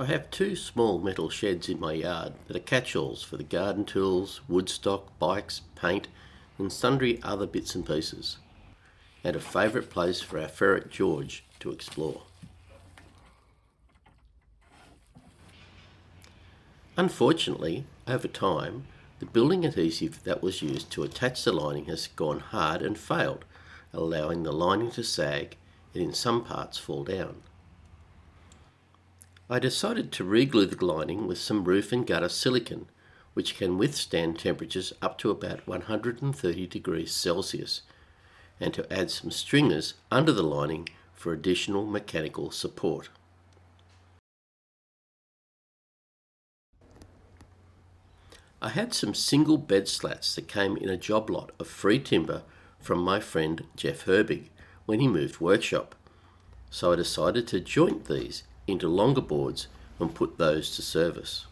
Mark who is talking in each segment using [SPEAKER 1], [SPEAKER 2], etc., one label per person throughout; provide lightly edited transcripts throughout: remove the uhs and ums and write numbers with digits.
[SPEAKER 1] I have two small metal sheds in my yard that are catch-alls for the garden tools, woodstock, bikes, paint and sundry other bits and pieces, and a favourite place for our ferret George to explore. Unfortunately, over time, the building adhesive that was used to attach the lining has gone hard and failed, allowing the lining to sag and in some parts fall down. I decided to re-glue the lining with some roof and gutter silicone, which can withstand temperatures up to about 130 degrees Celsius, and to add some stringers under the lining for additional mechanical support. I had some single bed slats that came in a job lot of free timber from my friend Jeff Herbig when he moved workshop, so I decided to joint these into longer boards and put those to service.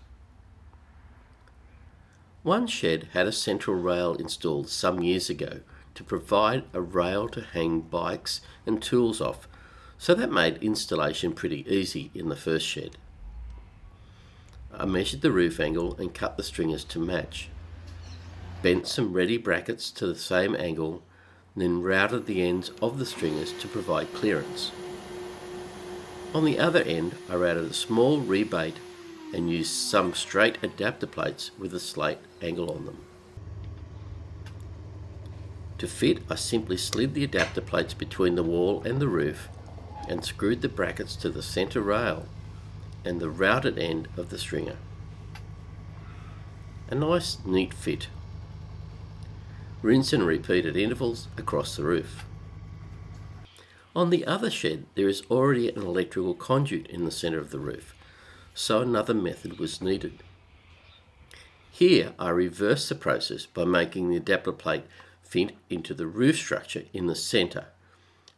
[SPEAKER 1] One shed had a central rail installed some years ago to provide a rail to hang bikes and tools off, so that made installation pretty easy in the first shed. I measured the roof angle and cut the stringers to match, bent some ready brackets to the same angle, and then routed the ends of the stringers to provide clearance. On the other end, I routed a small rebate and used some straight adapter plates with a slate angle on them. To fit, I simply slid the adapter plates between the wall and the roof and screwed the brackets to the centre rail and the routed end of the stringer. A nice, neat fit. Rinse and repeat at intervals across the roof. On the other shed, there is already an electrical conduit in the centre of the roof, so another method was needed. Here, I reversed the process by making the adapter plate fit into the roof structure in the centre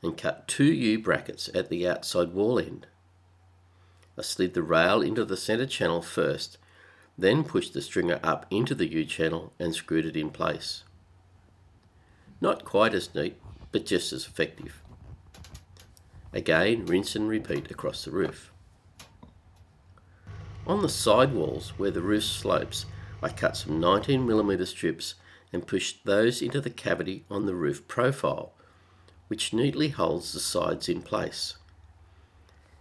[SPEAKER 1] and cut two U brackets at the outside wall end. I slid the rail into the centre channel first, then pushed the stringer up into the U channel and screwed it in place. Not quite as neat, but just as effective. Again, rinse and repeat across the roof. On the side walls where the roof slopes, I cut some 19mm strips and pushed those into the cavity on the roof profile, which neatly holds the sides in place.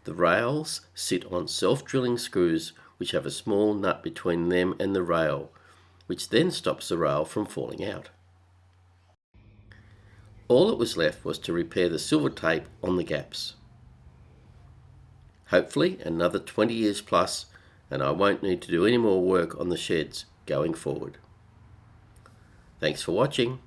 [SPEAKER 1] The rails sit on self-drilling screws which have a small nut between them and the rail, which then stops the rail from falling out. All that was left was to repair the silver tape on the gaps. Hopefully another 20 years plus, and I won't need to do any more work on the sheds going forward. Thanks for watching.